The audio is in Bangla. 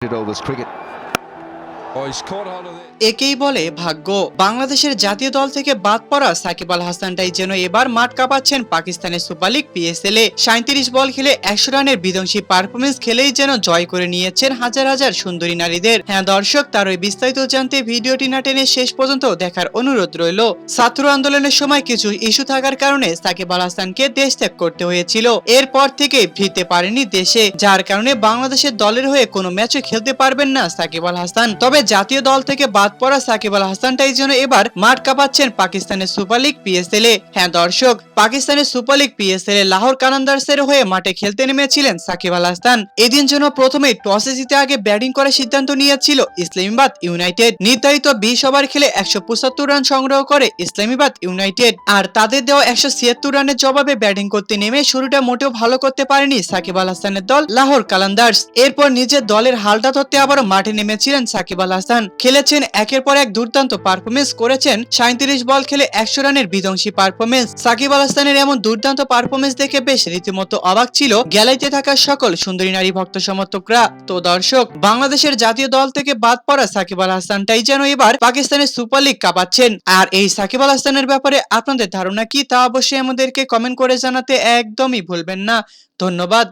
overs cricket. Oh, he's caught hold of it. একেই বলে ভাগ্য। বাংলাদেশের জাতীয় দল থেকে বাদ পড়া সাকিব আল হাসানটাই যেন এবার মাঠ কাঁপাচ্ছেন পাকিস্তানের সুপার লিগ পিএসএল এ। 37 বল খেলে 100 রানের বিধ্বংসী পারফরমেন্স খেলেই যেন জয় করে নিয়েছেন হাজার হাজার সুন্দরী নারীদের। হ্যাঁ দর্শক, তার ওই বিস্তারিত জানতে ভিডিওটি না টেনে শেষ পর্যন্ত দেখার অনুরোধ রইল। ছাত্র আন্দোলনের সময় কিছু ইস্যু থাকার কারণে সাকিব আল হাসানকে দেশ ত্যাগ করতে হয়েছিল। এরপর থেকে ফিরতে পারেনি দেশে, যার কারণে বাংলাদেশের দলের হয়ে কোনো ম্যাচে খেলতে পারবেন না সাকিব আল হাসান। তবে জাতীয় দল থেকে বাদ পড়া সাকিব আল হাসানটাই যেন এবার মাঠ কাঁপাচ্ছেন পাকিস্তানের সুপার লিগ পিএসএল এ। হ্যাঁ দর্শক, পাকিস্তানের সুপার লিগ পিএসএল এ লাহোর কালান্দার্সের হয়ে মাঠে খেলতে নেমেছিলেন সাকিব আল হাসান। এদিন যেন প্রথমেই টসে জিতে আগে ব্যাটিং করার সিদ্ধান্ত নিয়েছিল ইসলামাবাদ ইউনাইটেড। নির্ধারিত 20 ওভার খেলে 175 রান সংগ্রহ করে ইসলামাবাদ ইউনাইটেড। আর তাদের দেওয়া 176 রানের জবাবে ব্যাটিং করতে নেমে শুরুটা মোটেও ভালো করতে পারেনি সাকিব আল হাসানের দল লাহোর কালান্দার্স। এরপর নিজের দলের হালটা ধরতে আবারও মাঠে নেমেছিলেন সাকিব আল হাসান। খেলেছেন একের পর এক দুর্দান্ত পারফরমেন্স করেছেন। 37 বল খেলে 100 রানের বিধ্বংসী পারফরমেন্স। সাকিব আল হাসানের এমন দুর্দান্ত পারফরমেন্স দেখে বেশ রীতিমতো অবাক ছিল গ্যালারিতে থাকা সকল সুন্দরী নারী ভক্ত সমর্থকরা। তো দর্শক, বাংলাদেশের জাতীয় দল থেকে বাদ পড়া সাকিব আল হাসানটাই যেন এবার পাকিস্তানের সুপার লিগ কাঁপাচ্ছেন। আর এই সাকিব আল হাসানের ব্যাপারে আপনাদের ধারণা কি, তা অবশ্যই আমাদেরকে কমেন্ট করে জানাতে একদমই ভুলবেন না। ধন্যবাদ।